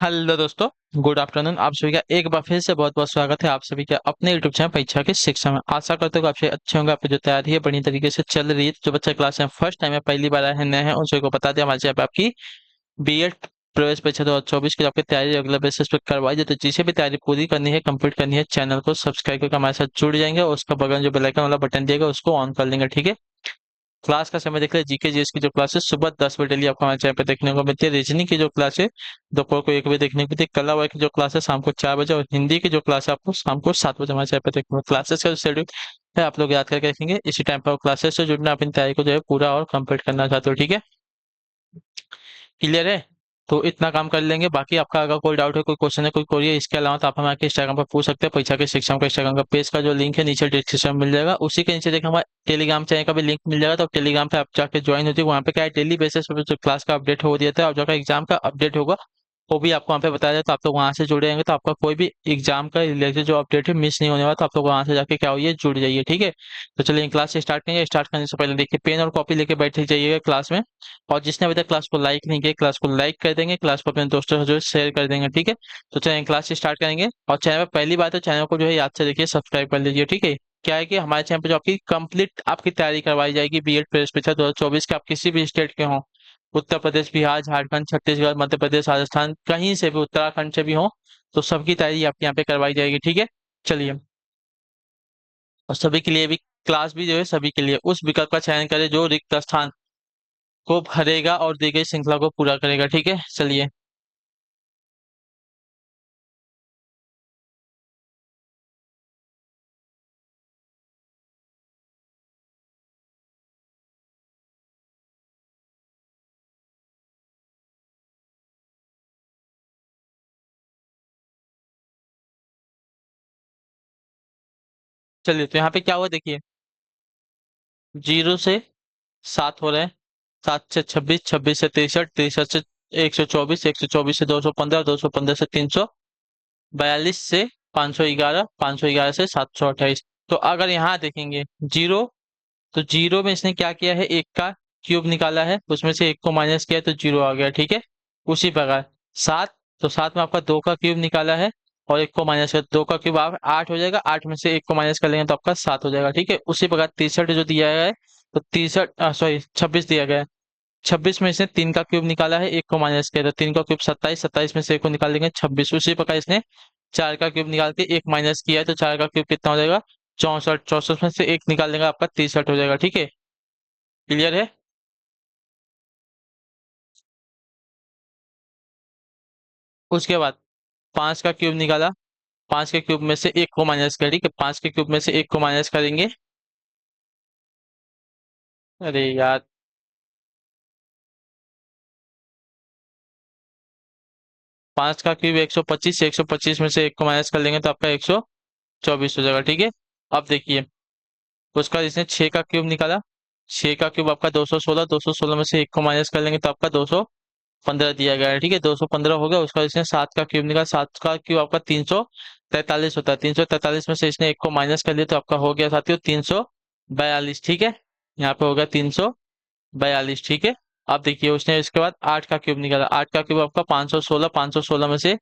Hello दोस्तों। Good afternoon. आप सभी का एक बार फिर से बहुत बहुत स्वागत है आप सभी का अपने यूट्यूब चैनल परीक्षा के शिक्षा में। आशा करते हो कि आप सभी अच्छे होंगे। आपकी जो तैयारी है बढ़िया तरीके से चल रही है। जो बच्चे क्लास में फर्स्ट टाइम है, पहली बार आए हैं, नए हैं, उन सभी को बता दें हमारे चैनल पे आपकी बीएड प्रवेश परीक्षा 2024 की जो आपकी तैयारी रेगुलर बेसिस पे करवाई जाए। तो जिसे भी तैयारी पूरी करनी है, कंप्लीट करनी है, चैनल को सब्सक्राइब करके हमारे साथ जुड़ जाएंगे और उसका बगल में जो बेल आइकन वाला बटन दिएगा उसको ऑन कर लेंगे। ठीक है। क्लास का समय देख ले। जीके जीएस की जो क्लास है सुबह 10 बजे डेली आपको हमारे चैनल पे देखने को मिलती है। रीजनिंग की जो क्लास है दोपहर को 1 बजे देखने को मिलती है। कला वाला की जो क्लास है शाम को 4 बजे, और हिंदी की जो क्लास है आपको शाम को 7 बजे हमारे चैनल पे देखने को। क्लासेस का जो शेड्यूल है आप लोग याद करके रखेंगे। इसी टाइम पर क्लासेस से जुड़ना, अपनी तैयारी को जो है पूरा और कंप्लीट करना चाहते हो। ठीक है। क्लियर है। तो इतना काम कर लेंगे। बाकी आपका अगर कोई डाउट है, कोई क्वेश्चन है, कोई क्वेरी है, इसके अलावा तो आप हमारे इंस्टाग्राम पर पूछ सकते हैं। परीक्षा के शिक्षण का इंस्टाग्राम का पेज का जो लिंक है नीचे डिस्क्रिप्शन में मिल जाएगा। उसी के नीचे देखिए हमारे टेलीग्राम चैनल का भी लिंक मिल जाएगा। तो टेलीग्राम पे आप जाके ज्वाइन होती है। वहाँ पे क्या है, डेली बेसिस पे जो क्लास का अपडेट हो दिया था और जो एग्जाम का अपडेट होगा वो भी आपको वहाँ पे बताया जाए। तो आप लोग वहाँ से जुड़े रहेंगे तो आपका कोई भी एग्जाम का रिलेटेड जो अपडेट है मिस नहीं होने वाला। तो आप लोग वहाँ से जाके क्या होइए, जुड़ जाइए। ठीक है। तो चलिए क्लास स्टार्ट करेंगे। स्टार्ट करने से पहले देखिए पेन और कॉपी लेके बैठ जाइएगा क्लास में। और जिसने अभी तक क्लास को लाइक नहीं किया, क्लास को लाइक कर देंगे, क्लास को अपने दोस्तों से जो है शेयर कर देंगे। ठीक है। तो चलिए क्लास स्टार्ट करेंगे। और चैनल पर पहली बात है, चैनल को जो है याद से देखिए, सब्सक्राइब कर लीजिए। ठीक है। क्या है कि हमारे चैनल पर जो आपकी कंप्लीट आपकी तैयारी करवाई जाएगी बीएड प्रवेश परीक्षा 2024 के, आप किसी भी स्टेट के हों, उत्तर प्रदेश, बिहार, झारखंड, छत्तीसगढ़, मध्य प्रदेश, राजस्थान, कहीं से भी, उत्तराखंड से भी हो, तो सबकी तैयारी आपके यहाँ पे करवाई जाएगी। ठीक है। चलिए। और सभी के लिए भी क्लास भी जो है सभी के लिए उस विकल्प का चयन करें जो रिक्त स्थान को भरेगा और दी गई श्रृंखला को पूरा करेगा। ठीक है। चलिए। चलिए तो यहाँ पे क्या हुआ देखिए, 0 से 7 हो रहे हैं, 7 से 26, 26 से 63, 63 से 124, 124 से 215, 215 से 342 से 511, 511 से 728। तो अगर यहाँ देखेंगे जीरो, तो जीरो में इसने क्या किया है, एक का क्यूब निकाला है, उसमें से एक को माइनस किया तो जीरो आ गया। ठीक है। उसी प्रकार 7, तो 7 में आपका 2 का क्यूब निकाला है और एक को माइनस कर, 2 का क्यूब आप 8 हो जाएगा, 8 में से एक को माइनस कर लेंगे तो आपका 7 हो जाएगा। ठीक है। उसी प्रकार 63 जो दिया गया है, तो 63 सॉरी 26 दिया गया है, 26 में से 3 का क्यूब निकाला है, एक को माइनस किया तो 3 का क्यूब 27, 27 में से एक को निकाल देंगे 26। उसी प्रकार इसने 4 का क्यूब निकाल के एक माइनस किया है तो 4 का क्यूब कितना हो जाएगा, 64, 64 में से एक निकाल देंगे आपका 63 हो जाएगा। ठीक है। क्लियर है। उसके बाद 5 का क्यूब निकाला, 5 के क्यूब में से एक को माइनस कर, ठीक है, 5 के क्यूब में से एक को माइनस करेंगे। अरे यार, 5 का क्यूब 125, 125 में से एक को माइनस कर लेंगे तो आपका 124 हो जाएगा। ठीक है। अब देखिए उसका इसने 6 का क्यूब निकाला, 6 का क्यूब आपका 216, 216 में से एक को माइनस कर लेंगे तो आपका 215 दिया गया है। ठीक है। 215 हो गया। उसका इसने 7 का क्यूब निकाला, 7 का क्यूब आपका 343 होता है, 343 में से इसने एक को माइनस कर लिया तो आपका हो गया साथियों 342। ठीक है। यहाँ पे हो गया 342। ठीक है। अब देखिए उसने इसके बाद 8 का क्यूब निकाला, 8 का क्यूब आपका 516, 516 में से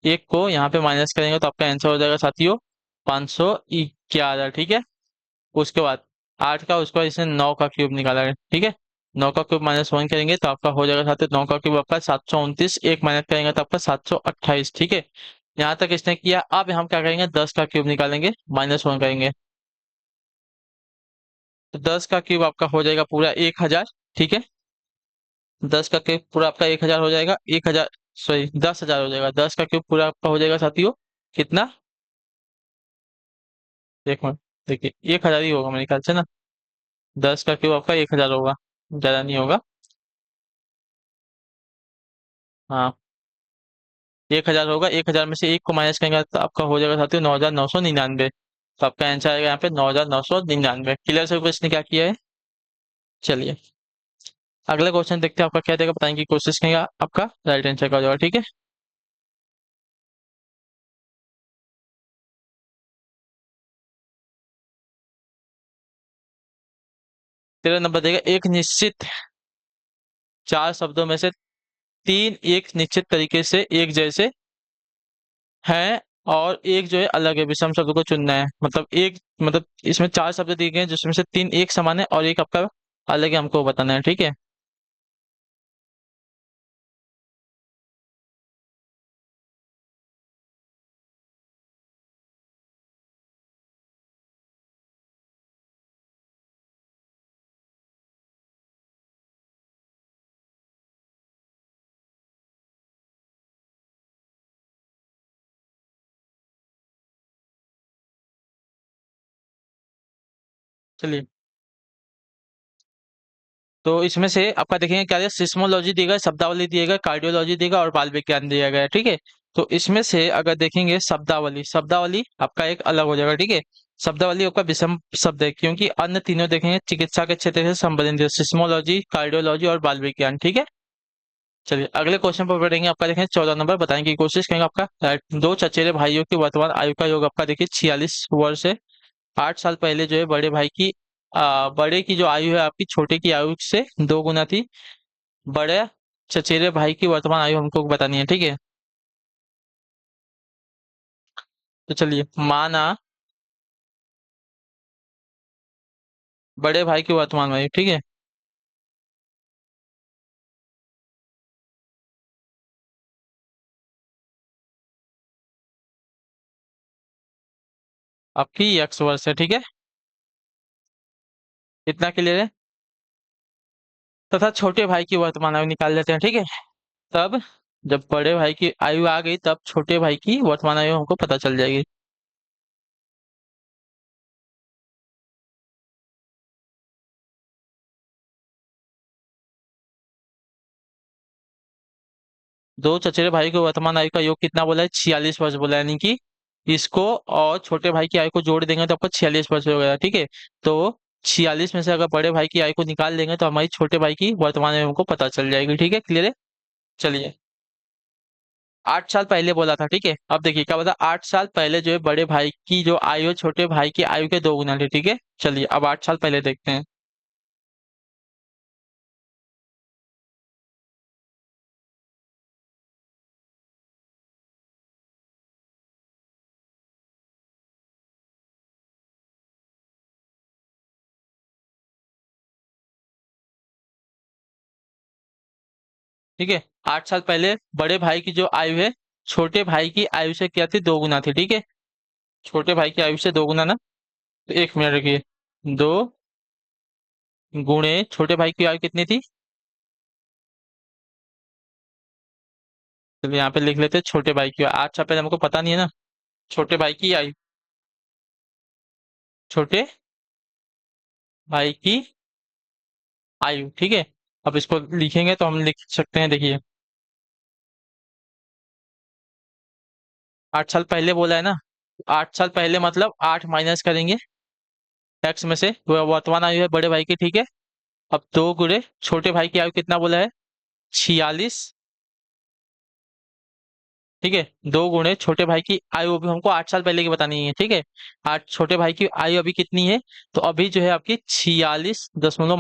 एक को यहाँ पे माइनस करेंगे तो आपका आंसर हो जाएगा साथियों 511। ठीक है। उसके बाद 8 का, उसके बाद इसने 9 का क्यूब निकाला है। ठीक है। 9 का क्यूब -1 करेंगे तो आपका हो जाएगा साथियों, 9 का क्यूब आपका 729, एक माइनस करेंगे तो आपका 728। ठीक है। यहाँ तक इसने किया। अब हम क्या करेंगे, 10 का क्यूब निकालेंगे, -1 करेंगे तो 10 का क्यूब आपका हो जाएगा पूरा 1000। ठीक है। 10 का क्यूब पूरा आपका 1000 हो जाएगा, 1000 सॉरी 10,000 हो जाएगा। 10 का क्यूब पूरा आपका हो जाएगा साथियों कितना, एक मिनट, देखिए 1000 ही होगा मेरे ख्याल से ना। 10 का क्यूब आपका 1000 होगा, ज्यादा नहीं होगा। हाँ, 1000 होगा। 1000 में से एक को माइनस करेंगे तो आपका हो जाएगा साथियों 9,999। तो आपका आंसर आएगा यहाँ पे 9,999। क्लियर से इसने क्या किया है। चलिए अगला क्वेश्चन देखते हैं आपका क्या देगा, बताएंगे की कोशिश करेंगे। आपका राइट आंसर का हो जाएगा। ठीक है। तेरह नंबर देगा, एक निश्चित 4 शब्दों में से तीन एक निश्चित तरीके से एक जैसे हैं और एक जो है अलग है, विषम शब्द को चुनना है। मतलब एक, मतलब इसमें चार शब्द दिए गए हैं जिसमें से तीन एक समान है और एक आपका अलग है, हमको बताना है, ठीक है। चलिए, तो इसमें से आपका देखेंगे क्या है, सिस्मोलॉजी दिया गया, शब्दावली दिया गया, कार्डियोलॉजी दिया गया और बाल विज्ञान दिया गया है, ठीक है। तो इसमें से अगर देखेंगे शब्दावली, शब्दावली आपका एक अलग हो जाएगा, ठीक है। शब्दावली आपका विषम शब्द है क्योंकि अन्य तीनों देखेंगे चिकित्सा के क्षेत्र से संबंधित है, सिस्मोलॉजी, कार्डियोलॉजी और बाल विज्ञान, ठीक है। चलिए अगले क्वेश्चन पर बढ़ेंगे। आपका देखें 14 नंबर, बताने की कोशिश करेंगे आपका। दो चचेरे भाइयों की वर्तमान आयु का योग आपका देखिए 46 वर्ष है। 8 साल पहले जो है बड़े भाई की बड़े की जो आयु है आपकी छोटे की आयु से 2 गुना थी। बड़े चचेरे भाई की वर्तमान आयु हमको बतानी है, ठीक है। तो चलिए, माना बड़े भाई की वर्तमान आयु, ठीक है, आपकी X वर्ष है, ठीक है। इतना क्लियर है। तथा छोटे भाई की वर्तमान आयु निकाल लेते हैं, ठीक है। तब जब बड़े भाई की आयु आ गई तब छोटे भाई की वर्तमान आयु हमको पता चल जाएगी। दो चचेरे भाई को वर्तमान आयु का योग कितना बोला है, 46 वर्ष बोला है, यानी कि इसको और छोटे भाई की आयु को जोड़ देंगे तो आपको 46 वर्ष हो गया, ठीक है। तो 46 में से अगर बड़े भाई की आयु को निकाल देंगे तो हमारी छोटे भाई की वर्तमान आयु हमको पता चल जाएगी, ठीक है, क्लियर है। चलिए, 8 साल पहले बोला था, ठीक है। अब देखिए क्या बता, 8 साल पहले जो है बड़े भाई की जो आयु है छोटे भाई की आयु के 2 गुना थी, ठीक है। चलिए अब 8 साल पहले देखते हैं। ठीक है, 8 साल पहले बड़े भाई की जो आयु है छोटे भाई की आयु से क्या थी, 2 गुना थी, ठीक है। छोटे भाई की आयु से 2 गुना ना, तो 1 मिनट रखिए। 2 गुणे छोटे भाई की आयु कितनी थी, चलिए यहाँ पे लिख लेते हैं छोटे भाई की आयु। 8 साल पहले हमको पता नहीं है ना, छोटे भाई की आयु, छोटे भाई की आयु, ठीक है। अब इसको लिखेंगे तो हम लिख सकते हैं, देखिए 8 साल पहले बोला है ना, 8 साल पहले मतलब 8 माइनस करेंगे एक्स में से, वो वर्तमान आयु है बड़े भाई की, ठीक है। अब 2 गुणे छोटे भाई की आयु कितना बोला है, 46, ठीक है। 2 गुणे छोटे भाई की आयु अभी हमको 8 साल पहले की बतानी है, ठीक है। आठ, छोटे भाई की आयु अभी कितनी है, तो अभी जो है आपकी 46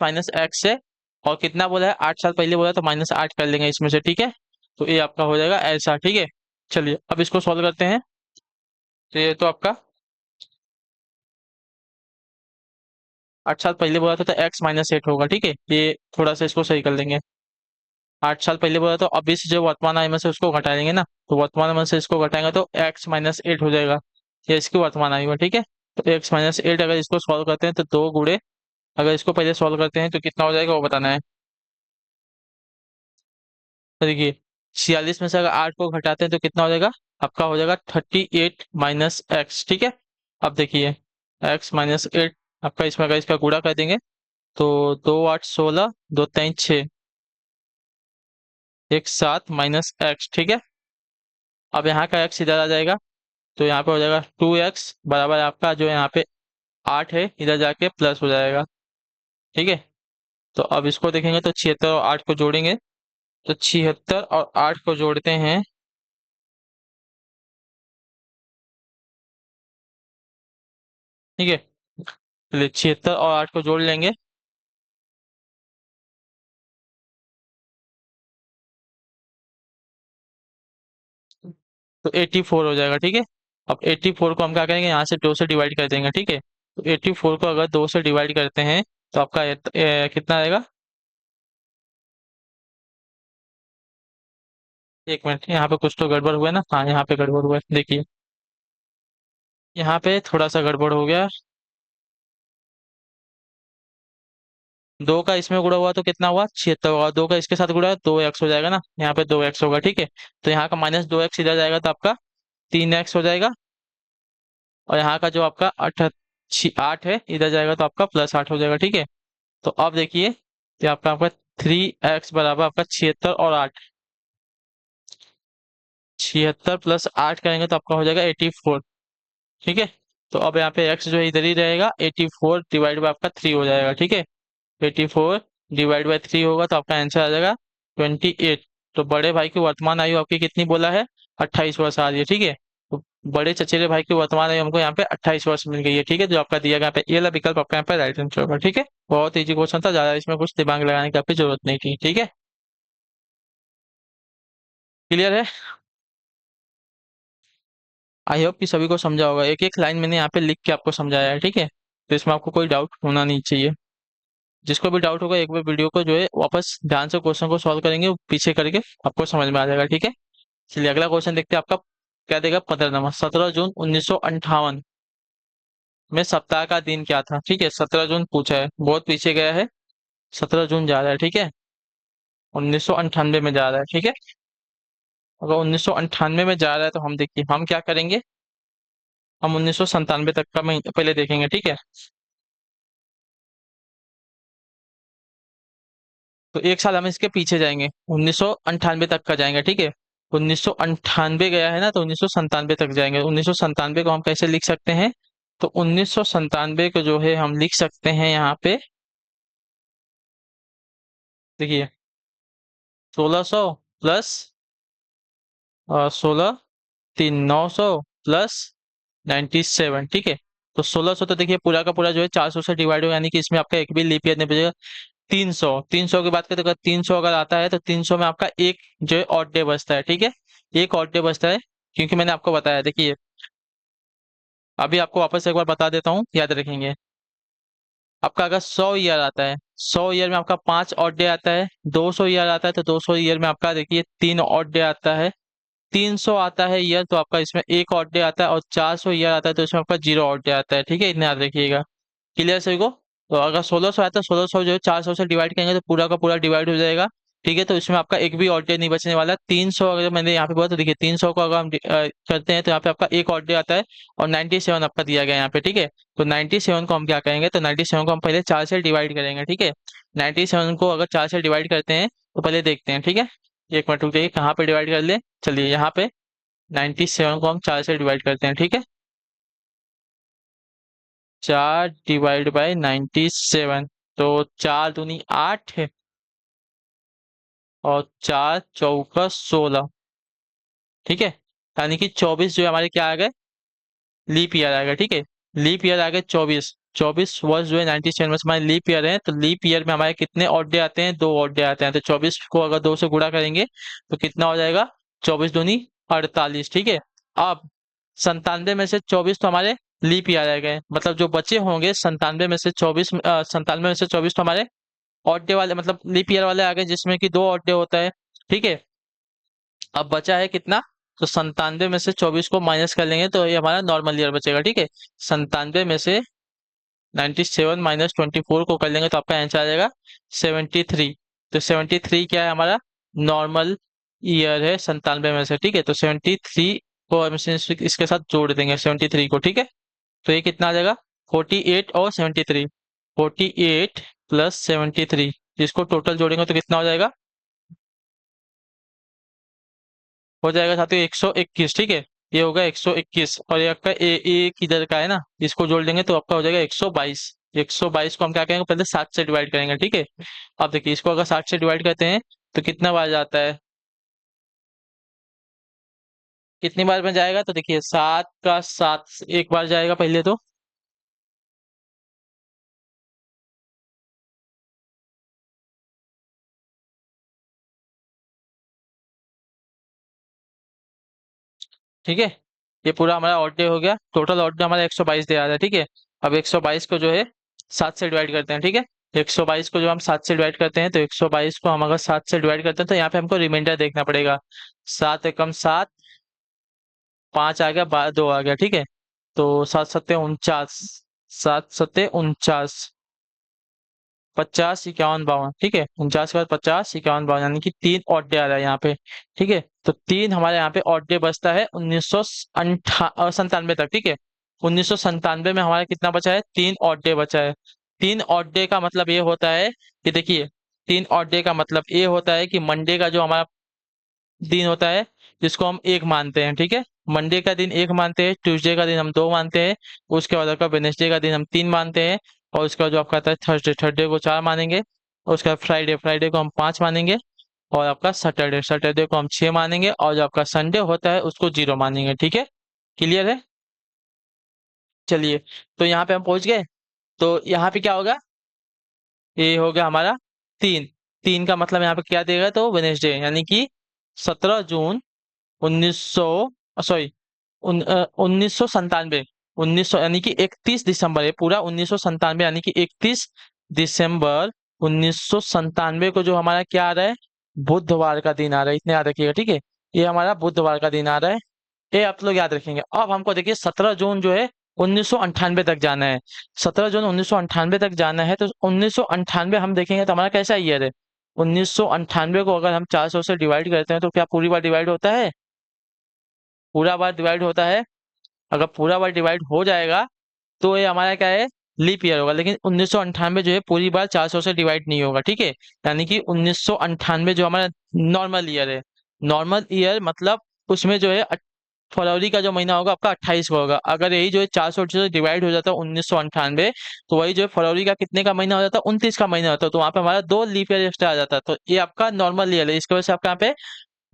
माइनस एक्स है। और कितना बोला है, 8 साल पहले बोला तो -8 कर लेंगे इसमें से, ठीक है। तो ये आपका हो जाएगा ऐसा, ठीक है। चलिए अब इसको सॉल्व करते हैं। तो ये तो आपका 8 साल पहले बोला था तो x-8 होगा, ठीक है। ये थोड़ा सा इसको सही कर देंगे। 8 साल पहले बोला तो अभी से जो वर्तमान आयु में से उसको घटा देंगे ना, तो वर्तमान आयु में से इसको घटाएंगे तो x-8 हो जाएगा। ये इसकी वर्तमान आयु है, ठीक है। तो x-8 अगर इसको सॉल्व करते हैं तो 2 गुणे, अगर इसको पहले सॉल्व करते हैं तो कितना हो जाएगा वो बताना है। तो देखिए 46 में से अगर 8 को घटाते हैं तो कितना हो जाएगा, आपका हो जाएगा 38 - x, ठीक है। अब देखिए x-8, आपका इसमें अगर इसका गुणा कर देंगे तो 2 8 16, 2 3 6, एक 7 - x, ठीक है। अब यहाँ का x इधर आ जाएगा तो यहाँ पे हो जाएगा 2x बराबर आपका जो यहाँ पे 8 है, इधर जाके प्लस हो जाएगा, ठीक है। तो अब इसको देखेंगे तो 76 और 8 को जोड़ेंगे, तो 76 और 8 को जोड़ते हैं, ठीक है। चलिए 76 और 8 को जोड़ लेंगे तो 84 हो जाएगा, ठीक है। अब 84 को हम क्या करेंगे, यहाँ से 2 से डिवाइड कर देंगे, ठीक है। तो 84 को अगर 2 से डिवाइड करते हैं तो आपका कितना आएगा। एक मिनट, यहाँ पे कुछ तो गड़बड़ हुआ है ना, हाँ यहाँ पे गड़बड़ हुआ है, देखिए यहाँ पे थोड़ा सा गड़बड़ हो गया। 2 का इसमें गुणा हुआ तो कितना हुआ, 76 होगा। 2 का इसके साथ गुणा है 2x हो जाएगा ना, यहाँ पे 2x होगा, ठीक है। तो यहाँ का -2x इधर जाएगा तो आपका 3x हो जाएगा। और यहाँ का जो आपका 8 है इधर जाएगा तो आपका +8 हो जाएगा, ठीक है। तो अब देखिए, तो आपका आपका 3x बराबर आपका 76 और 8, 76 + 8 करेंगे तो आपका हो जाएगा 84, ठीक है। तो अब यहाँ पे x जो है इधर ही रहेगा, 84 डिवाइड बाय आपका 3 हो जाएगा, ठीक है। 84 डिवाइड बाय 3 होगा तो आपका आंसर आ जाएगा 28। तो बड़े भाई की वर्तमान आयु आपकी कितनी बोला है, 28 वर्ष आ रही है, ठीक है। तो बड़े चचेरे भाई की वर्तमान आयु हमको यहाँ पे 28 वर्ष मिल गई है, ठीक है। जो आपका दिया गया यहाँ पे ये वाला विकल्प आपका यहाँ पे राइट आंसर होगा, ठीक है। बहुत इजी क्वेश्चन था, ज्यादा इसमें कुछ दिमाग लगाने की आपकी जरूरत नहीं थी, ठीक है। क्लियर है। आई होप कि सभी को समझा होगा, एक एक लाइन मैंने यहाँ पे लिख के आपको समझाया है, ठीक है। तो इसमें आपको कोई डाउट होना नहीं चाहिए। जिसको भी डाउट होगा एक बार वीडियो को जो है वापस ध्यान से क्वेश्चन को सॉल्व करेंगे, वो पीछे करके आपको समझ में आ जाएगा, ठीक है। चलिए अगला क्वेश्चन देखते हैं आपका क्या देगा। 15 नंबर, 17 जून 1958 में सप्ताह का दिन क्या था, ठीक है। 17 जून पूछा है, बहुत पीछे गया है। 17 जून जा रहा है, ठीक है। 1998 में जा रहा है, ठीक है। अगर 1998 में जा रहा है तो हम देखिए हम क्या करेंगे, हम 1997 तक का महीना पहले देखेंगे, ठीक है। तो एक साल हम इसके पीछे जाएंगे, 1998 तक का जाएंगे, ठीक है। 1998 गया है ना, तो 1997 तक जाएंगे। 1997 को हम कैसे लिख सकते हैं, तो 1997 को जो है हम लिख सकते हैं यहाँ पे, देखिए 1600 प्लस 16 3 900 प्लस 97, ठीक है। तो 1600 तो देखिए पूरा का पूरा जो है 400 से डिवाइड हो, यानी कि इसमें आपका एक भी लीप ईयर नहीं बचेगा। 300 की बात करें तो अगर 300 अगर आता है तो 300 में आपका एक जो है ऑड डे बचता है, ठीक है। एक ऑड डे बचता है, क्योंकि मैंने आपको बताया, देखिए अभी आपको वापस एक बार बता देता हूँ, याद रखेंगे। आपका अगर 100 ईयर आता है, 100 ईयर में आपका 5 ऑड डे आता है। 200 ईयर आता है तो 200 ईयर में आपका देखिए 3 ऑड डे आता है। 300 आता है ईयर तो आपका इसमें एक ऑड डे आता है। और 400 ईयर आता है तो इसमें आपका 0 ऑड डे आता है, ठीक है। इतना याद रखिएगा। क्लियर सभी को। तो अगर 1600 है तो 1600 जो है 400 से डिवाइड करेंगे तो पूरा का पूरा डिवाइड हो जाएगा, ठीक है। तो इसमें आपका एक भी ऑड डे नहीं बचने वाला। 300 अगर मैंने यहाँ पे बोला तो देखिए 300 को अगर हम करते हैं तो यहाँ पे आपका एक ऑड डे आता है। और 97 आपका दिया गया है यहाँ पे, ठीक है। तो 97 को हम क्या करेंगे, तो 97 को हम पहले 4 से डिवाइड करेंगे, ठीक है। 97 को अगर 4 से डिवाइड करते हैं तो पहले देखते हैं, ठीक है। एक मिनट रुक जाइए, कहाँ पे डिवाइड कर ले, चलिए यहाँ पे 97 को हम 4 से डिवाइड करते हैं, ठीक है। 4 डिवाइड बाय 97, तो 4 दूनी 8 है और 4 चौका 16, ठीक है। यानी कि 24 जो है हमारे क्या आ गए, लीप ईयर आ गया, ठीक है। लीप ईयर आ गए 24। 24 वर्ष जो है 97 वर्ष हमारे लीप ईयर है। तो लीप ईयर में हमारे कितने ऑड डे आते हैं, 2 ऑड डे आते हैं। तो 24 को अगर 2 से गुणा करेंगे तो कितना हो जाएगा, 24 दूनी 48, ठीक है। अब 97 में से 24 तो हमारे लीप ईयर आ गए, मतलब जो बचे होंगे 97 में से 24, 97 में से 24 तो हमारे ऑड डे वाले मतलब लीप ईयर वाले आ गए, जिसमें कि 2 ऑड डे होता है, ठीक है। अब बचा है कितना, तो 97 में से 24 को माइनस कर लेंगे तो ये हमारा नॉर्मल ईयर बचेगा, ठीक है। 97 में से 97 -24 को कर लेंगे तो आपका आंसर आ जाएगा 73। तो 73 क्या है हमारा, नॉर्मल ईयर है 97 में से, ठीक है। तो 73 को हम इसके साथ जोड़ देंगे 73 को, ठीक है। तो ये कितना आ जाएगा, 48 और 73, 48 प्लस 73, जिसको टोटल जोड़ेंगे तो कितना हो जाएगा, हो जाएगा साथियों 121, ठीक है। ये होगा 121 और ये आपका एक इधर का है ना, इसको जोड़ देंगे तो आपका हो जाएगा 122। 122 को हम क्या करेंगे, पहले 7 से डिवाइड करेंगे, ठीक है। अब देखिए इसको अगर 60 से डिवाइड करते हैं तो कितना बार जाता है, कितनी बार में जाएगा, तो देखिए 7 का 7 एक बार जाएगा पहले तो। ठीक है। ये पूरा हमारा ऑड डे हो गया, टोटल ऑड डे हमारा 122 दे आ रहा है। ठीक है। अब 122 को जो है 7 से डिवाइड करते हैं। ठीक है। 122 को जो हम 7 से डिवाइड करते हैं, तो 122 को हम अगर 7 से डिवाइड करते हैं तो यहाँ पे हमको रिमाइंडर देखना पड़ेगा। 7 एकम 7, 5 आ गया, 2 आ गया। ठीक है। तो 7 सत्ते 49, 7 सत्ते 49, 50, 51, 52। ठीक है। 49 के बाद 50, 51, 52, यानी कि 3 ऑड डे आ रहा है यहाँ पे। ठीक है। तो 3 हमारे यहाँ पे ऑड डे बचता है 1997 तक। ठीक है। 1997 में हमारा कितना बचा है? 3 ऑड डे बचा है। 3 ऑड डे का मतलब ये होता है कि देखिए, 3 ऑड डे का मतलब ये होता है कि मंडे का जो हमारा दिन होता है, जिसको हम एक मानते हैं। ठीक है। मंडे का दिन एक मानते हैं, ट्यूसडे का दिन हम दो मानते हैं, उसके बाद आपका वेडनेसडे का दिन हम तीन मानते हैं, और उसके बाद जो आपका आता है थर्सडे, थर्सडे को चार मानेंगे, और उसके बाद फ्राइडे, फ्राइडे को हम पांच मानेंगे, और आपका सैटरडे, सैटरडे को हम छह मानेंगे, और जो आपका संडे होता है उसको जीरो मानेंगे। ठीक है। क्लियर है? चलिए, तो यहाँ पे हम पहुंच गए। तो यहाँ पे क्या होगा? ये हो गया हमारा तीन। तीन का मतलब यहाँ पे क्या देगा? तो वेडनेसडे, यानी कि 17 जून 1900, सॉरी, 1997। 1900 यानी कि 31 दिसंबर है पूरा 1997, यानी कि 31 दिसंबर 1997 को जो हमारा क्या आ रहा है? बुधवार का दिन आ रहा है। इतने याद रखिएगा। ठीक है। ये हमारा बुधवार का दिन आ रहा है। ये आप लोग याद रखेंगे। अब हमको देखिए 17 जून जो है 1998 तक जाना है। 17 जून 1998 तक जाना है, तो 1998 हम देखेंगे तो हमारा कैसा ईयर है? 1998 को अगर हम 400 से डिवाइड करते हैं तो क्या पूरी बार डिवाइड होता है? पूरा बार डिवाइड होता है। अगर पूरा बार डिवाइड हो जाएगा तो ये हमारा क्या है? लीप ईयर होगा। लेकिन 1998 जो है पूरी बार 400 से डिवाइड नहीं होगा। ठीक है। यानी कि 1998 जो हमारा नॉर्मल ईयर है, नॉर्मल ईयर मतलब उसमें जो है फरवरी का जो महीना होगा आपका 28 को होगा। अगर यही जो है 400 से डिवाइड हो जाता है 1998, तो वही जो है फरवरी का कितने का महीना हो जाता है? 29 का महीना होता है। तो वहां पे हमारा दो लीप ईयर एक्स्ट्रा आ जाता है। तो ये आपका नॉर्मल ईयर है, इसकी वजह से आपका यहाँ पे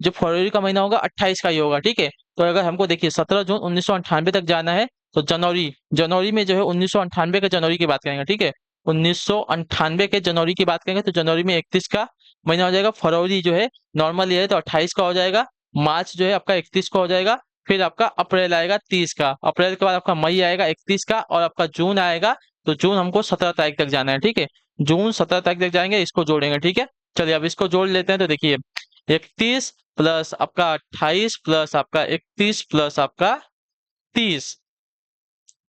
जो फरवरी का महीना होगा 28 का ही होगा। ठीक है। तो अगर हमको देखिए 17 जून 1998 तक जाना है, तो जनवरी, जनवरी में जो है 1998 के जनवरी की बात करेंगे। ठीक है। 1998 के जनवरी की बात करेंगे, तो जनवरी में 31 का महीना हो जाएगा। फरवरी जो है नॉर्मल ईयर है तो 28 का हो जाएगा। मार्च जो है आपका 31 का हो जाएगा। फिर आपका अप्रैल आएगा 30 का। अप्रैल के बाद आपका मई आएगा 31 का, और आपका जून आएगा। तो जून हमको 17 तारीख तक जाना है। ठीक है। जून 17 तारीख तक जाएंगे, इसको जोड़ेंगे। ठीक है। चलिए अब इसको जोड़ लेते हैं। तो देखिए, 31 प्लस आपका 28 प्लस आपका 31 प्लस आपका 30।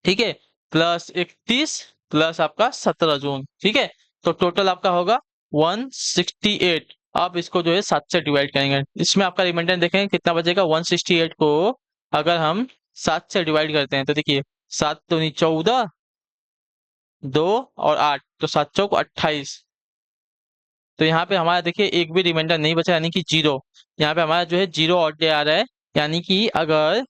ठीक है। प्लस 31 प्लस आपका 17 जून। ठीक है। तो टोटल आपका होगा 168। आप इसको जो है 7 से डिवाइड करेंगे, इसमें आपका रिमाइंडर देखेंगे कितना बचेगा। 168 को अगर हम 7 से डिवाइड करते हैं तो देखिए, 7 दूनी 14, 2 और 8, तो 7 चौक 28। तो यहाँ पे हमारा देखिए एक भी रिमाइंडर नहीं बचा, यानी कि जीरो। यहाँ पे हमारा जो है जीरो ऑड डे आ रहा है। यानी कि अगर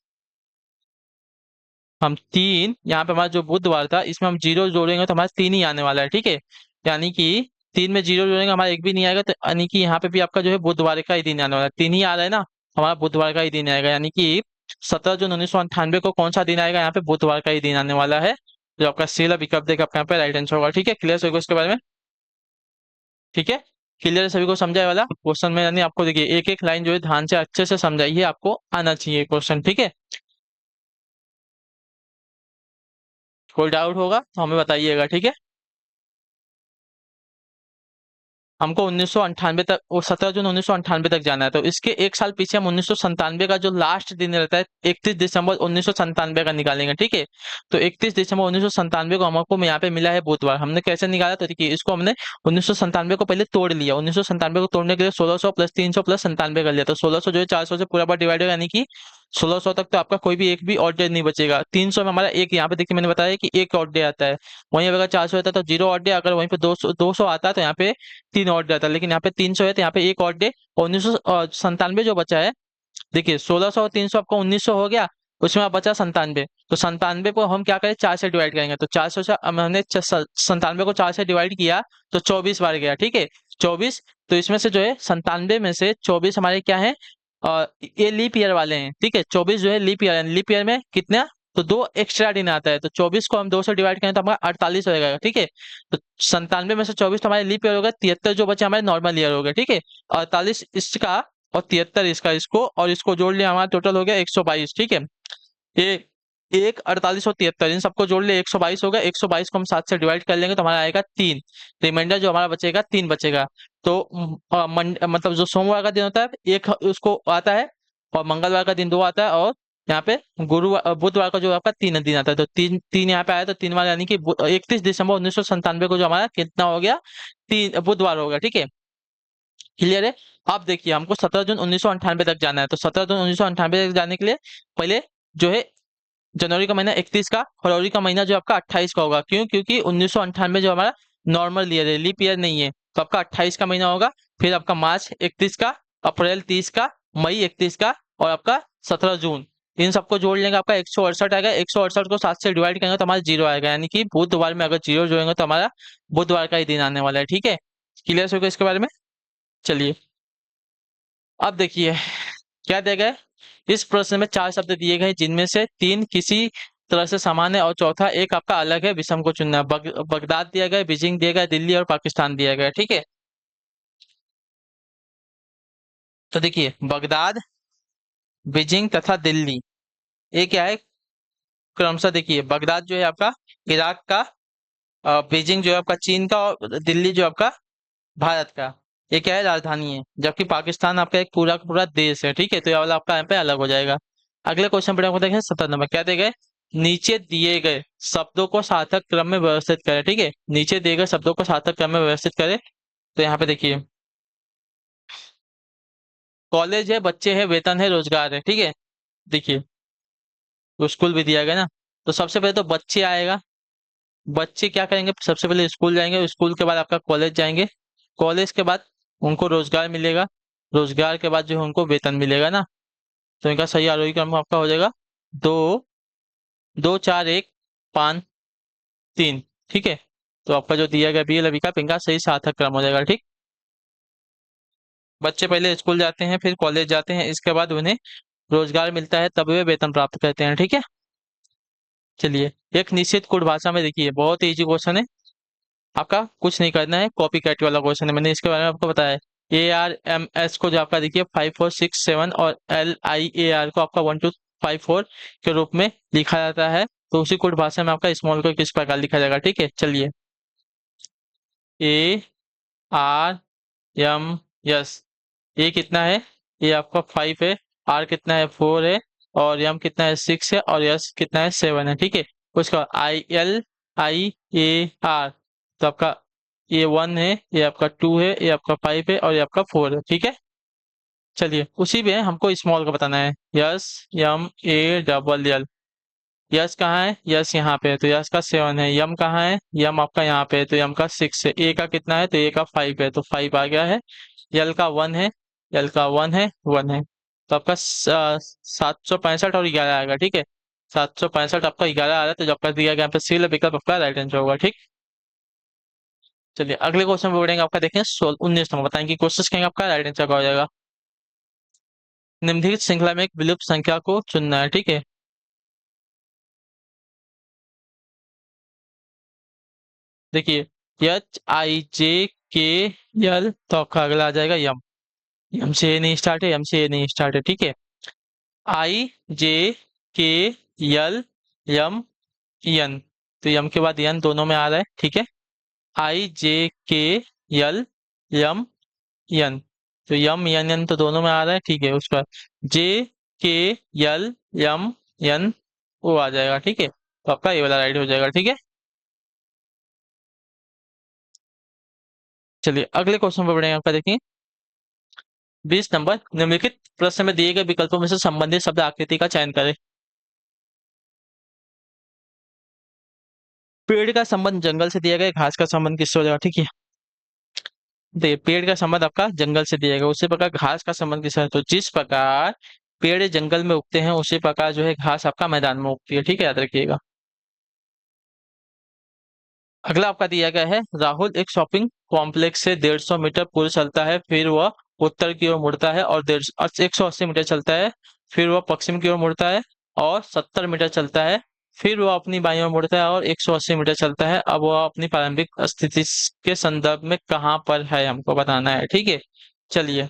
हम तीन, यहाँ पे हमारा जो बुधवार था इसमें हम जीरो जोड़ेंगे तो हमारा तीन ही आने वाला है। ठीक है। यानी कि तीन में जीरो जोड़ेंगे हमारा एक भी नहीं आएगा, तो यानी कि यहाँ पे भी आपका जो है बुधवार का ही दिन आने वाला है। तीन ही आ रहा है ना, हमारा बुधवार का ही दिन आएगा। यानी कि 17 जून 1998 को कौन सा दिन आएगा? यहाँ पे बुधवार का ही दिन आने वाला है। जो आपका सी वाला विकल्प देगा आपका यहाँ पे राइट आंसर होगा। ठीक है। क्लियर होगा इसके बारे में? ठीक है। क्लियर सभी को समझाए वाला क्वेश्चन में? यानी आपको देखिए एक एक लाइन जो है ध्यान से अच्छे से समझाइए, आपको आना चाहिए क्वेश्चन। ठीक है। कोई डाउट होगा तो हमें बताइएगा। ठीक है। हमको 1998 तक, वो 17 जून 1998 तक जाना है, तो इसके एक साल पीछे हम 1997 का जो लास्ट दिन रहता है 31 दिसंबर 1997 का निकालेंगे। ठीक है। तो 31 दिसंबर 1997 को हमको यहाँ पे मिला है बुधवार। हमने कैसे निकाला? तो देखिए, इसको हमने 1997 को पहले तोड़ लिया। 1997 को तोड़ने के लिए 1600 प्लस 300 प्लस 97 कर लिया, तो 1600 जो है 400 से पूरा बार डिवाइड होगा, यानी कि 1600 तक तो आपका कोई भी एक भी ऑड डे नहीं बचेगा। 300 में हमारा एक, यहाँ पे देखिए मैंने बताया कि एक ऑड डे आता है। वहीं अगर 400 आता है तो जीरो ऑड डे, अगर वहीं पे 200 आता है तो यहाँ पे तीन ऑड डे आता है। लेकिन यहाँ पे 300 है तो यहाँ पे एक ऑड डे। 1997 जो बचा है, देखिए 1600 और 300 आपका 1900 हो गया, उसमें आप बचा 97। तो 97 को हम क्या करें? 4 से डिवाइड करेंगे। तो 400 से हमने 97 को 4 से डिवाइड किया तो 24 बार गया। ठीक है। 24। तो इसमें से जो है 97 में से 24 हमारे क्या है? ये लीप ईयर वाले हैं। ठीक है। 24 जो है लीप ईयर, लीप ईयर में कितना? तो दो एक्स्ट्रा दिन आता है। तो 24 को हम 2 से डिवाइड करें तो हमारा 48 हो जाएगा। ठीक है। तो 97 में से 24 तो हमारे लीप ईयर हो गया, 73 जो बचे हमारे नॉर्मल ईयर हो गया। ठीक है। 48 इसका और 73 इसका, इसको और इसको जोड़ लिया, हमारा टोटल हो गया 122। ठीक है, ये एक 48 और 73, इन सबको जोड़ लिया 122 हो गया। 122 को हम 7 से डिवाइड कर लेंगे तो हमारा आएगा 3। रिमाइंडर जो हमारा बचेगा 3 बचेगा। तो मतलब जो सोमवार का दिन होता है एक उसको आता है, और मंगलवार का दिन 2 आता है, और यहाँ पे गुरुवार बुधवार का जो आपका 3 दिन आता है, तो तीन तीन यहाँ पे आया, तो 3 वाला यानी कि 31 दिसंबर 1997 को जो हमारा कितना हो गया, 3 बुधवार हो गया। ठीक है, क्लियर है। अब देखिए हमको 17 जून 1998 तक जाना है, तो 17 जून 1998 तक जाने के लिए पहले जो है जनवरी का महीना 31 का, फरवरी का महीना जो आपका 28 का होगा। क्यों? क्योंकि 1998 जो हमारा नॉर्मल ईयर है, लीप ईयर नहीं है, तो आपका 28 का महीना होगा। फिर आपका मार्च 31 का, अप्रैल 30 का, मई 31 का, और आपका 17 जून। इन सबको जोड़ लेंगे, आपका 168 आएगा। 168 को 7 से डिवाइड करेंगे तो हमारा जीरो आएगा, यानी कि बुधवार में अगर जीरो जोड़ेंगे तो हमारा बुधवार का ही दिन आने वाला है। ठीक है, क्लियर होगा इसके बारे में। चलिए अब देखिए क्या दिया गया है। इस प्रश्न में 4 शब्द दिए गए जिनमें से 3 किसी तरह से समान है और चौथा एक आपका अलग है, विषम को चुनना है। बगदाद दिया गया, बीजिंग दिया गया, दिल्ली और पाकिस्तान दिया गया। ठीक है, तो देखिए बगदाद, बीजिंग तथा दिल्ली, ये क्या है क्रमशः। देखिए बगदाद जो है आपका इराक का, बीजिंग जो है आपका चीन का, और दिल्ली जो आपका भारत का, ये क्या है राजधानी है। जबकि पाकिस्तान आपका एक पूरा का पूरा देश है। ठीक है, तो ये वाला आपका यहाँ पे अलग हो जाएगा। अगले क्वेश्चन पर आपको देखें 17 नंबर, क्या दिए गए, नीचे दिए गए शब्दों को सार्थक क्रम में व्यवस्थित करें। ठीक है, नीचे दिए गए शब्दों को सार्थक क्रम में व्यवस्थित करें। तो यहाँ पे देखिए कॉलेज है, बच्चे है, वेतन है, रोजगार है। ठीक है, देखिए तो स्कूल भी दिया गया ना, तो सबसे पहले तो बच्चे आएगा। बच्चे क्या करेंगे, सबसे पहले स्कूल जाएंगे, स्कूल के बाद आपका कॉलेज जाएंगे, कॉलेज के बाद उनको रोजगार मिलेगा, रोजगार के बाद जो है उनको वेतन मिलेगा ना। तो इनका सही आरोही क्रम आपका हो जाएगा 2 2 4 1 5 3। ठीक है, तो आपका जो दिया गया बी एल विकल्प इनका सही सार्थक क्रम हो जाएगा। ठीक, बच्चे पहले स्कूल जाते हैं, फिर कॉलेज जाते हैं, इसके बाद उन्हें रोजगार मिलता है, तब वे वेतन प्राप्त करते हैं। ठीक है, चलिए एक निश्चित कोड भाषा में, देखिए बहुत इजी क्वेश्चन है, आपका कुछ नहीं करना है, कॉपी कैट वाला क्वेश्चन है, मैंने इसके बारे में आपको बताया है। ARMS को जो आपका देखिए 5467 और LIAR को आपका 1254 के रूप में लिखा जाता है, तो उसी कोड भाषा में आपका स्मॉल को किस प्रकार लिखा जाएगा। ठीक है, चलिए ARMS, ए कितना है, ये आपका 5 है, आर कितना है 4 है, और एम कितना है 6 है, और एस कितना है 7 है। ठीक है, उसका ILIAR, तो आपका ये 1 है, ये आपका 2 है, ये आपका 5 है, और ये आपका 4 है। ठीक है, चलिए उसी में हमको स्मॉल का बताना है। SMALL, यस कहाँ है, यस यहाँ पे है, तो यस का 7 है। यम कहाँ है, यम आपका यहाँ पे है, तो यम का 6 है। ए का कितना है, तो ए का 5 है, तो 5 आ गया है। यल का 1 है, यल का 1 है, 1 है, तो आपका 765 और 11 आएगा। ठीक है, 765 आपका 11 आ रहा है, तो जो आपका दिया गया यहाँ पे सी विकल्प आपका राइट आंसर होगा। ठीक, चलिए अगले क्वेश्चन पे बढ़ेंगे, आपका देखें 19 नंबर, बताएंगे कि कोशिश करेंगे आपका राइट आंसर का हो जाएगा। निम्नलिखित श्रृंखला में एक विलुप्त संख्या को चुनना है। ठीक है, देखिए HIJKL, तो आपका अगला आ जाएगा यम। यम से ए नहीं स्टार्ट है, यम से ए नहीं स्टार्ट है। ठीक है, IJKL यम तो यम के बाद यन दोनों में आ रहा है। ठीक है, IJKL यम तो यम यन यन तो दोनों में आ रहा है। ठीक है, उसके बाद JKL यम वो आ जाएगा। ठीक है, तो आपका ये वाला राइट हो जाएगा। ठीक है, चलिए अगले क्वेश्चन पर बढ़ेंगे, आपका देखिए 20 नंबर, निम्नलिखित प्रश्न में दिए गए विकल्पों में से संबंधित शब्द आकृति का चयन करें। पेड़ का संबंध जंगल से दिया गया, घास का संबंध किससे हो जाएगा। ठीक है, देखिए पेड़ का संबंध आपका जंगल से दिया गया, उसी प्रकार घास का संबंध किससे है, तो जिस प्रकार पेड़ जंगल में उगते हैं उसी प्रकार जो है घास आपका मैदान में उगती है। ठीक है, याद रखिएगा। अगला आपका दिया गया है, राहुल एक शॉपिंग कॉम्प्लेक्स से 150 मीटर पूर्व चलता है, फिर वह उत्तर की ओर मुड़ता है, और 180 मीटर चलता है, फिर वह पश्चिम की ओर मुड़ता है, और 70 मीटर चलता है, फिर वह अपनी बाईं ओर मुड़ता है, और 180 मीटर चलता है। अब वह अपनी प्रारंभिक स्थिति के संदर्भ में कहाँ पर है, हमको बताना है। ठीक है, चलिए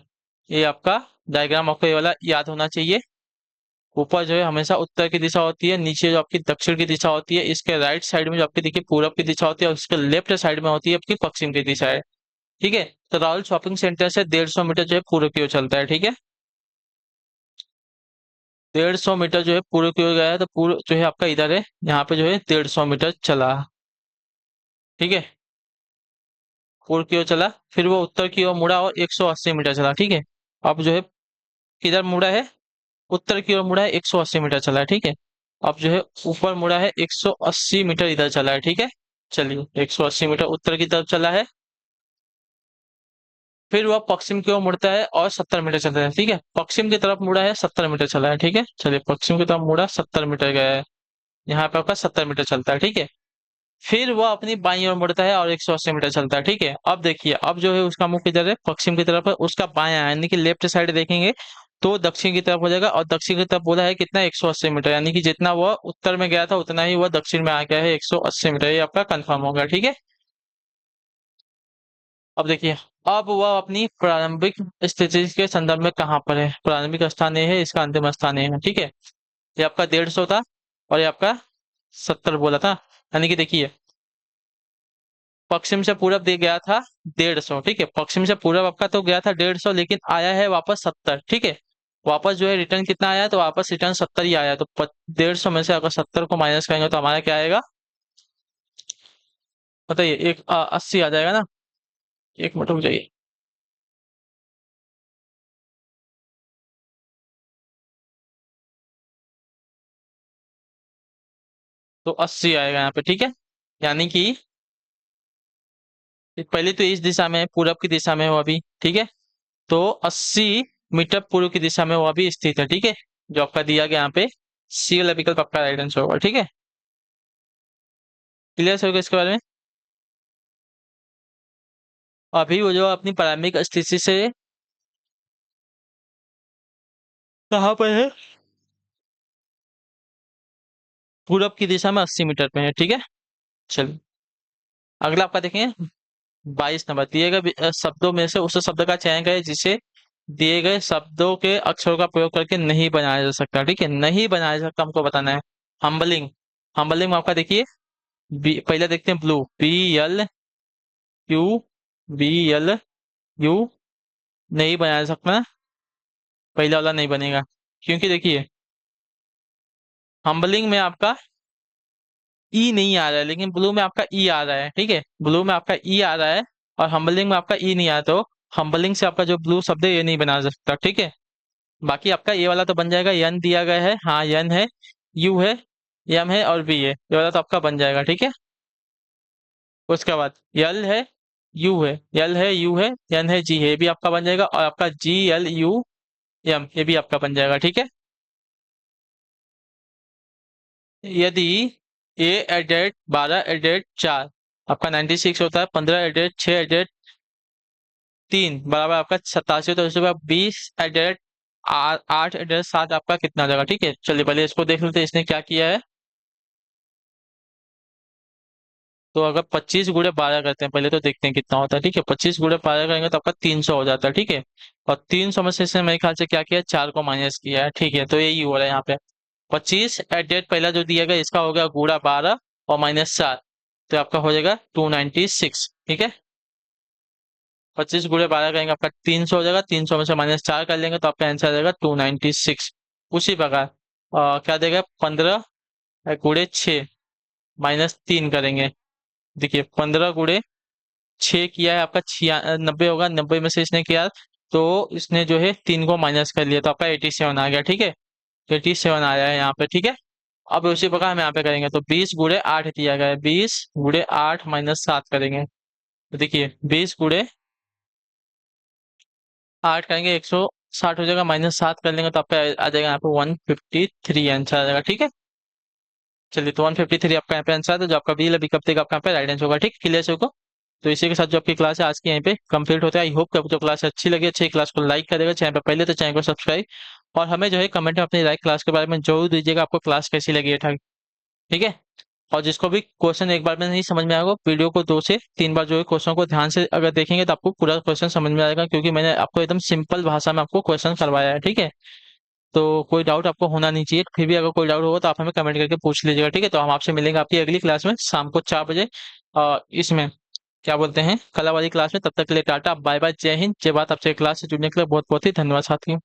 ये आपका डायग्राम आपको ये वाला याद होना चाहिए। ऊपर जो है हमेशा उत्तर की दिशा होती है, नीचे जो आपकी दक्षिण की दिशा होती है, इसके राइट साइड में जो आपकी देखिए पूरब की दिशा होती है, और इसके लेफ्ट साइड में होती है आपकी पश्चिम की दिशा है। ठीक है। तो राहुल शॉपिंग सेंटर से 150 मीटर जो है पूर्व की ओर चलता है। ठीक है। 150 मीटर जो है पूर्व की ओर गया है, तो पूर्व जो है आपका इधर है, यहाँ पे जो है 150 मीटर चला। ठीक है। पूर्व की ओर चला, फिर वो उत्तर की ओर मुड़ा और 180 मीटर चला। ठीक है। अब जो है किधर मुड़ा है, उत्तर की ओर मुड़ा है, 180 मीटर चला है। ठीक है। अब जो है ऊपर मुड़ा है, 180 मीटर इधर चला है। ठीक है। चलिए 180 मीटर उत्तर की तरफ चला है, फिर वह पश्चिम की ओर मुड़ता है और 70 मीटर चलता है। ठीक है। पश्चिम की तरफ मुड़ा है, 70 मीटर चला है। ठीक है। चलिए पश्चिम की तरफ मुड़ा, 70 मीटर गया है, यहाँ पे आपका 70 मीटर चलता है। ठीक है। फिर वह अपनी बाईं ओर मुड़ता है और 180 मीटर चलता है। ठीक है। अब देखिए, अब जो है उसका मुख किधर है, पश्चिम की तरफ है, उसका बायां है, यानी कि लेफ्ट साइड देखेंगे तो दक्षिण की तरफ हो जाएगा, और दक्षिण की तरफ बोला है कितना, 180 मीटर, यानी कि जितना वह उत्तर में गया था उतना ही वह दक्षिण में आ गया है, 180 मीटर। ये आपका कंफर्म होगा। ठीक है। अब देखिए, अब वह अपनी प्रारंभिक स्थिति के संदर्भ में कहाँ पर है, प्रारंभिक स्थान ये है, इसका अंतिम स्थान ये है। ठीक है। ये आपका 150 था और ये आपका 70 बोला था, यानी कि देखिए पश्चिम से पूरब दे गया था 150। ठीक है। पश्चिम से पूरब आपका तो गया था 150, लेकिन आया है वापस 70। ठीक है। वापस जो है रिटर्न कितना आया है, तो वापस रिटर्न 70 ही आया है। तो 150 में से अगर 70 को माइनस करेंगे तो हमारा क्या आएगा, बताइए, 80 आ जाएगा ना। एक मिनट रुक जाइए। तो 80 आएगा यहाँ पे। ठीक है। यानी कि पहले तो इस दिशा में है, पूरब की दिशा में है वो अभी। ठीक है। तो 80 मीटर पूर्व की दिशा में वो अभी स्थित है। ठीक है। जो आपका दिया गया यहाँ पे सी वाला विकल्प आपका राइट आंसर होगा। ठीक है। क्लियर होगा इसके बारे में। अभी वो जो अपनी प्रारंभिक स्थिति से कहाँ पर है, पूरब की दिशा में 80 मीटर पे है। ठीक है। चलिए अगला आपका देखें, 22 नंबर, दिए गए शब्दों में से उस शब्द का चयन करें जिसे दिए गए शब्दों के अक्षरों का प्रयोग करके नहीं बनाया जा सकता। ठीक है। नहीं बनाया जा सकता हमको बताना है। हम्बलिंग, हम्बलिंग में आपका देखिए, पहले देखते हैं ब्लू, BLU, BLU, नहीं बनाया जा सकता, पहला वाला नहीं बनेगा, क्योंकि देखिए हम्बलिंग में आपका ई नहीं आ रहा है, लेकिन ब्लू में आपका ई आ रहा है। ठीक है। ब्लू में आपका ई आ रहा है और हम्बलिंग में आपका ई नहीं आया, तो हम्बलिंग से आपका जो ब्लू शब्द है ये नहीं बना जा सकता। ठीक है। बाकी आपका ये वाला तो बन जाएगा, यन दिया गया है, हाँ यन है, यू है, एम है और बी है, ये वाला तो आपका बन जाएगा। ठीक है। उसके बाद यल है, यू है, यल है, यू है, एन है, जी है, ये भी आपका बन जाएगा, और आपका GLUM ये भी आपका बन जाएगा। ठीक है। यदि A/12/4 आपका 96 होता है, 15/6/3 बराबर आपका 87 होता है, उसके बाद 20/8/7 आपका कितना हो जाएगा। ठीक है। चलिए पहले इसको देख लेते हैं इसने क्या किया है। तो अगर 25 × 12 करते हैं, पहले तो देखते हैं कितना होता है। ठीक है। 25 × 12 करेंगे तो आपका 300 हो जाता है। ठीक है। और 300 में से इसने मेरे ख्याल से क्या किया है, 4 को माइनस किया है। ठीक है। तो यही हो रहा है यहाँ पे, 25 पहला जो दिया गया इसका हो गया गुणा 12 और -4, तो आपका हो जाएगा 296। ठीक है। 25 × 12 करेंगे आपका 300 हो जाएगा, 300 में से -4 कर लेंगे तो आपका आंसर आ जाएगा 296। उसी प्रकार क्या देगा, 15 × 6 -3 करेंगे। देखिए 15 × 6 किया है आपका 90 होगा, 90 में से इसने किया तो इसने जो है 3 को माइनस कर लिया, तो आपका 87 आ गया। ठीक है। 87 आया है यहाँ पे। ठीक है। अब उसी प्रकार हम यहाँ पे करेंगे, तो 20 × 8 दिया गया है, 20 × 8 -7 करेंगे, तो देखिए 20 × 8 करेंगे, 160 हो जाएगा, -7 कर लेंगे तो आपका आ जाएगा यहाँ पे 153 आंसर आ जाएगा। ठीक है। चलिए तो 153 आपका यहाँ पे आंसर है, जो आपका बी विकल्प देगा आपका यहाँ पे राइट आंसर होगा। ठीक, क्लियर से को। तो इसी के साथ जो आपकी क्लास है आज की यहीं पे कंप्लीट होता है। आई होप कि आपको जो क्लास अच्छी लगी, अच्छी क्लास को लाइक करेगा, चैनल पर पहले तो चैनल को सब्सक्राइब, और हमें जो है कमेंट में अपनी राइट क्लास के बारे में जरूर दीजिएगा, आपको क्लास कैसी लगी है। ठीक है। और जिसको भी क्वेश्चन एक बार में नहीं समझ में आएगा, वीडियो को 2 से 3 बार जो है क्वेश्चन को ध्यान से अगर देखेंगे तो आपको पूरा क्वेश्चन समझ में आएगा, क्योंकि मैंने आपको एकदम सिंपल भाषा में आपको क्वेश्चन करवाया है, ठीक है। तो कोई डाउट आपको होना नहीं चाहिए, फिर भी अगर कोई डाउट होगा तो आप हमें कमेंट करके पूछ लीजिएगा, ठीक है। तो हम आपसे मिलेंगे आपकी अगली क्लास में शाम को 4 बजे, इसमें क्या बोलते हैं, कला वाली क्लास में। तब तक के लिए टाटा बाय बाय, जय हिंद जय भारत। आपसे क्लास से जुड़ने के लिए बहुत बहुत ही धन्यवाद साथियों।